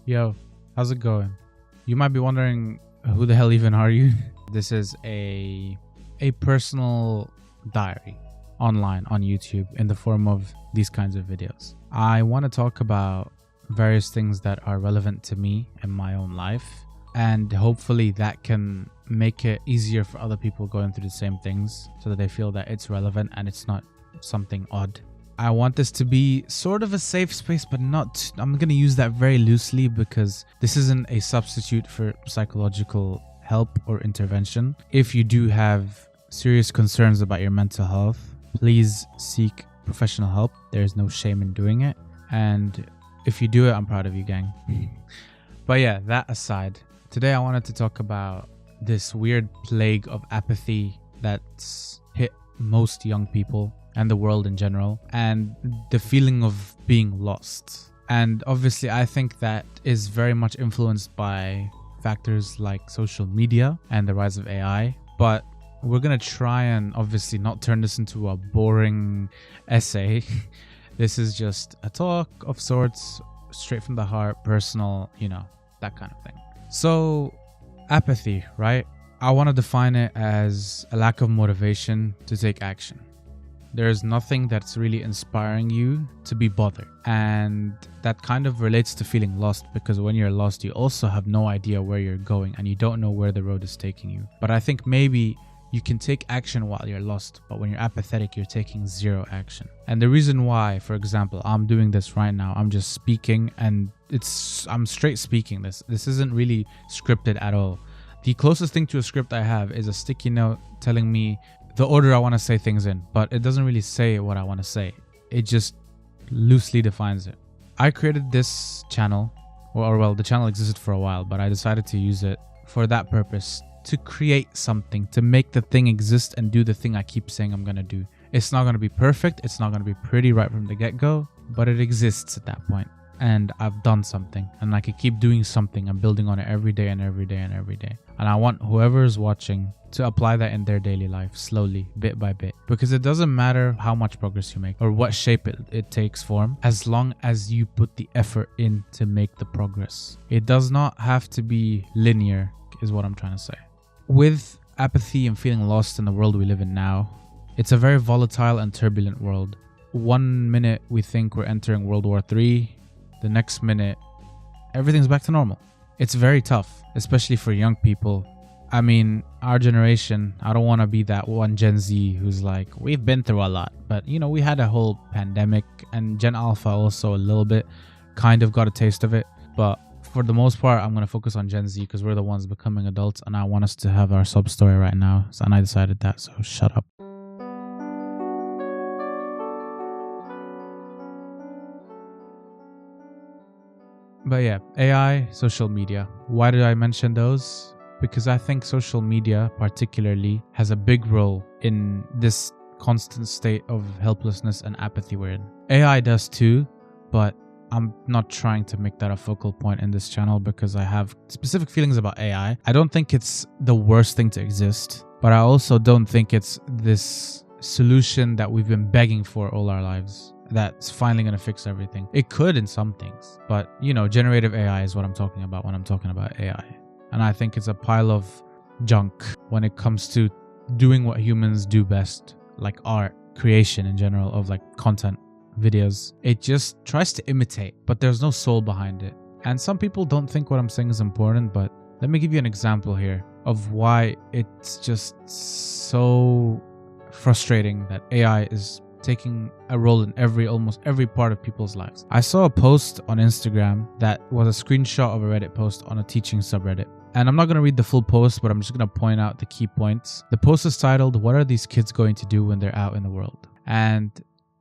Yo, how's it going? You might be wondering, who the hell even are you? This is a personal diary online on YouTube in the form of these kinds of videos. I want to talk about various things that are relevant to me in my own life, and hopefully that can make it easier for other people going through the same things so that they feel that it's relevant and it's not something odd. I want this to be sort of a safe space, but not, I'm going to use that very loosely because this isn't a substitute for psychological help or intervention. If you do have serious concerns about your mental health, please seek professional help. There's no shame in doing it. And if you do it, I'm proud of you, gang. But yeah, that aside, today I wanted to talk about this weird plague of apathy that's hit most young people and the world in general, and the feeling of being lost. And obviously I think that is very much influenced by factors like social media and the rise of AI, but we're gonna try and obviously not turn this into a boring essay. This is just a talk of sorts, straight from the heart, personal, that kind of thing. So apathy, right? I want to define it as a lack of motivation to take action. There's nothing that's really inspiring you to be bothered. And that kind of relates to feeling lost, because when you're lost, you also have no idea where you're going and you don't know where the road is taking you. But I think maybe you can take action while you're lost, but when you're apathetic, you're taking zero action. And the reason why, for example, I'm doing this right now, I'm just speaking and I'm straight speaking this. This isn't really scripted at all. The closest thing to a script I have is a sticky note telling me the order I want to say things in, but it doesn't really say what I want to say. It just loosely defines it. I created this channel, well, the channel existed for a while, but I decided to use it for that purpose, to create something, to make the thing exist and do the thing I keep saying I'm going to do. It's not going to be perfect. It's not going to be pretty right from the get-go, but it exists at that point. And I've done something, and I can keep doing something and building on it every day and every day and every day. And I want whoever is watching to apply that in their daily life, slowly, bit by bit. Because it doesn't matter how much progress you make or what shape it takes form, as long as you put the effort in to make the progress. It does not have to be linear, is what I'm trying to say. With apathy and feeling lost in the world we live in now, it's a very volatile and turbulent world. 1 minute we think we're entering World War III. The next minute, everything's back to normal. It's very tough, especially for young people. I mean, our generation, I don't want to be that one Gen Z who's like, we've been through a lot. But, we had a whole pandemic, and Gen Alpha also a little bit kind of got a taste of it. But for the most part, I'm going to focus on Gen Z because we're the ones becoming adults, and I want us to have our sub-story right now. And I decided that, so shut up. But yeah, AI, social media. Why did I mention those? Because I think social media particularly has a big role in this constant state of helplessness and apathy we're in. AI does too, but I'm not trying to make that a focal point in this channel because I have specific feelings about AI. I don't think it's the worst thing to exist, but I also don't think it's this solution that we've been begging for all our lives that's finally going to fix everything. It could in some things, but generative AI is what I'm talking about when I'm talking about AI. And I think it's a pile of junk when it comes to doing what humans do best, like art, creation in general, of like content, videos. It just tries to imitate, but there's no soul behind it. And some people don't think what I'm saying is important, but let me give you an example here of why it's just so frustrating that AI is taking a role in almost every part of people's lives. I saw a post on Instagram that was a screenshot of a Reddit post on a teaching subreddit. And I'm not going to read the full post, but I'm just going to point out the key points. The post is titled, "What are these kids going to do when they're out in the world?" And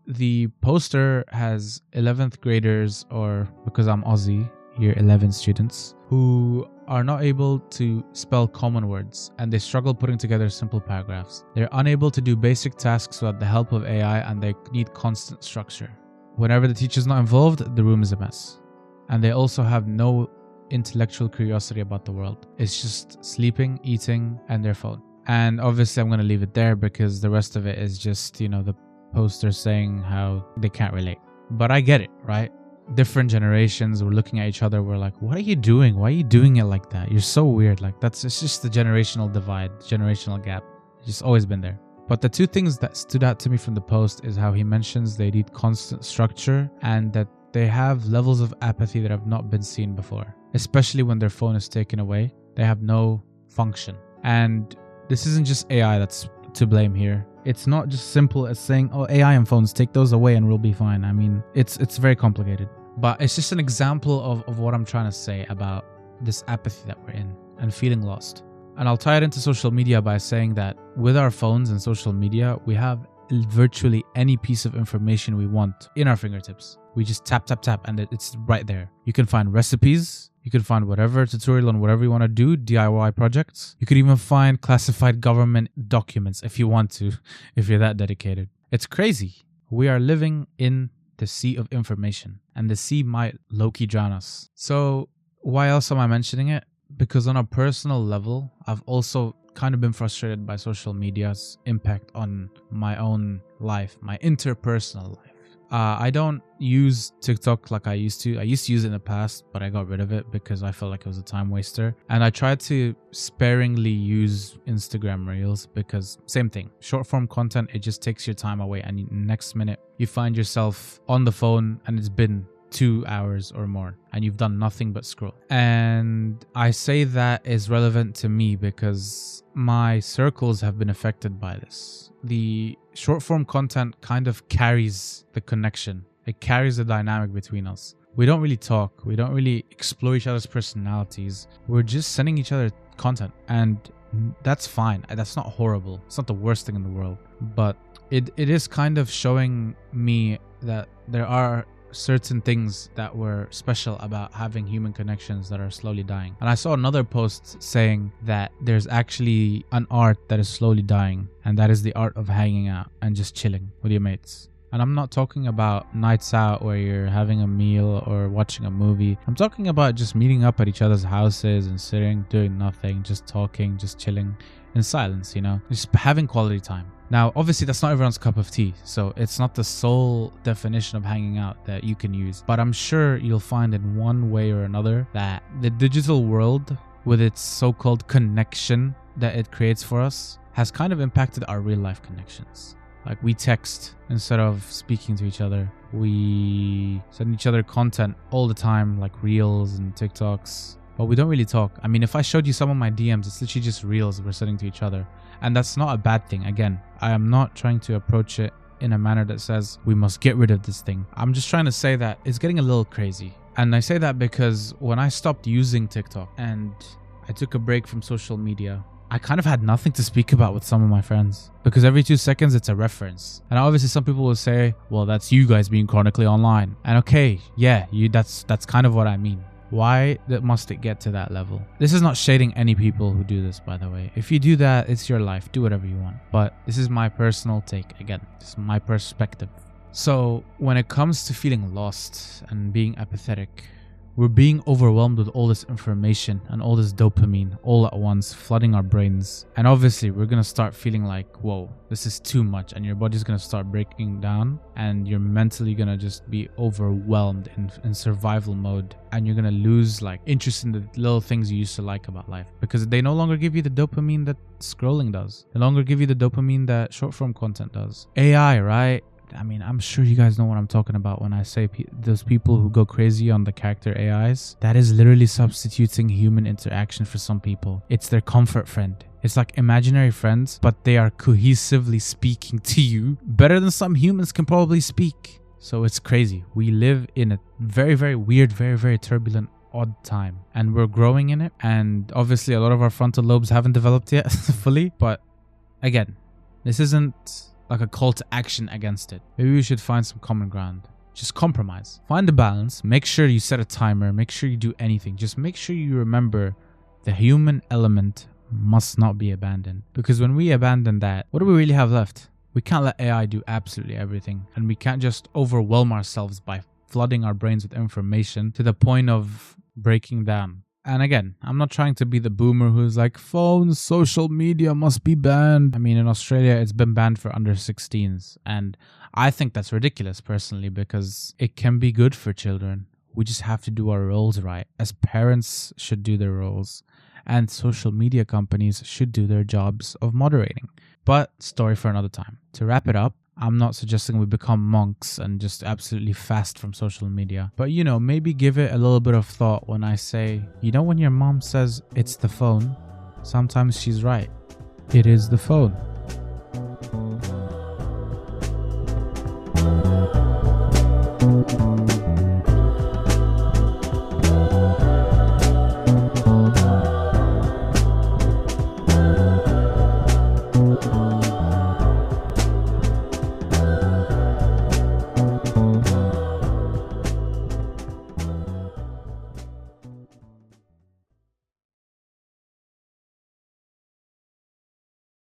the poster has 11th graders, or because I'm Aussie, year 11 students, who are not able to spell common words, and they struggle putting together simple paragraphs. They're unable to do basic tasks without the help of AI, and they need constant structure. Whenever the teacher's not involved, the room is a mess. And they also have no intellectual curiosity about the world. It's just sleeping, eating, and their phone. And obviously I'm going to leave it there because the rest of it is just, the poster saying how they can't relate. But I get it, right? different generations were looking at each other. We're like, what are you doing? Why are you doing it like that? You're so weird. Like it's just the generational divide, generational gap. It's just always been there. But the two things that stood out to me from the post is how he mentions they need constant structure and that they have levels of apathy that have not been seen before, especially when their phone is taken away. They have no function. And this isn't just AI that's to blame here. It's not just simple as saying, oh, AI and phones, take those away and we'll be fine. I mean, it's very complicated. But it's just an example of what I'm trying to say about this apathy that we're in and feeling lost. And I'll tie it into social media by saying that with our phones and social media, we have virtually any piece of information we want in our fingertips. We just tap, and it's right there. You can find recipes. You can find whatever tutorial on whatever you want to do, DIY projects. You could even find classified government documents if you want to, if you're that dedicated. It's crazy. We are living in the sea of information, and the sea might low-key drown us. So why else am I mentioning it? Because on a personal level, I've also kind of been frustrated by social media's impact on my own life, my interpersonal life. I don't use TikTok like I used to. I used to use it in the past, but I got rid of it because I felt like it was a time waster. And I tried to sparingly use Instagram Reels because same thing. Short form content, it just takes your time away. And next minute, you find yourself on the phone and it's been 2 hours or more and you've done nothing but scroll. And I say that is relevant to me because my circles have been affected by this. The short form content kind of carries the connection. It carries the dynamic between us. We don't really talk. We don't really explore each other's personalities. We're just sending each other content, and that's fine. That's not horrible. It's not the worst thing in the world, but it is kind of showing me that there are certain things that were special about having human connections that are slowly dying. And I saw another post saying that there's actually an art that is slowly dying, and that is the art of hanging out and just chilling with your mates. And I'm not talking about nights out where you're having a meal or watching a movie. I'm talking about just meeting up at each other's houses and sitting, doing nothing, just talking, just chilling in silence, just having quality time. Now, obviously, that's not everyone's cup of tea, so it's not the sole definition of hanging out that you can use. But I'm sure you'll find in one way or another that the digital world, with its so-called connection that it creates for us, has kind of impacted our real-life connections. Like, we text instead of speaking to each other. We send each other content all the time, like Reels and TikToks. But we don't really talk. I mean, if I showed you some of my DMs, it's literally just Reels we're sending to each other. And that's not a bad thing. Again, I am not trying to approach it in a manner that says we must get rid of this thing. I'm just trying to say that it's getting a little crazy. And I say that because when I stopped using TikTok and I took a break from social media, I kind of had nothing to speak about with some of my friends because every 2 seconds it's a reference. And obviously some people will say, well, that's you guys being chronically online. And okay, yeah, that's kind of what I mean. Why must it get to that level? This is not shading any people who do this, by the way. If you do that, it's your life. Do whatever you want. But this is my personal take. Again, this is my perspective. So when it comes to feeling lost and being apathetic, we're being overwhelmed with all this information and all this dopamine all at once, flooding our brains. And obviously, we're going to start feeling like, whoa, this is too much. And your body's going to start breaking down. And you're mentally going to just be overwhelmed in survival mode. And you're going to lose interest in the little things you used to like about life. Because they no longer give you the dopamine that scrolling does. They no longer give you the dopamine that short form content does. AI, right? I mean, I'm sure you guys know what I'm talking about when I say those people who go crazy on the character AIs. That is literally substituting human interaction for some people. It's their comfort friend. It's like imaginary friends, but they are cohesively speaking to you better than some humans can probably speak. So it's crazy. We live in a very, very weird, very, very turbulent, odd time. And we're growing in it. And obviously a lot of our frontal lobes haven't developed yet fully. But again, this isn't like a call to action against it. Maybe we should find some common ground. Just compromise. Find a balance. Make sure you set a timer. Make sure you do anything. Just make sure you remember the human element must not be abandoned. Because when we abandon that, what do we really have left? We can't let AI do absolutely everything. And we can't just overwhelm ourselves by flooding our brains with information to the point of breaking down. And again, I'm not trying to be the boomer who's like, phones, social media must be banned. I mean, in Australia, it's been banned for under 16s. And I think that's ridiculous personally, because it can be good for children. We just have to do our roles right. As parents should do their roles, and social media companies should do their jobs of moderating. But story for another time. To wrap it up, I'm not suggesting we become monks and just absolutely fast from social media. But, maybe give it a little bit of thought when I say, when your mom says it's the phone, sometimes she's right. It is the phone.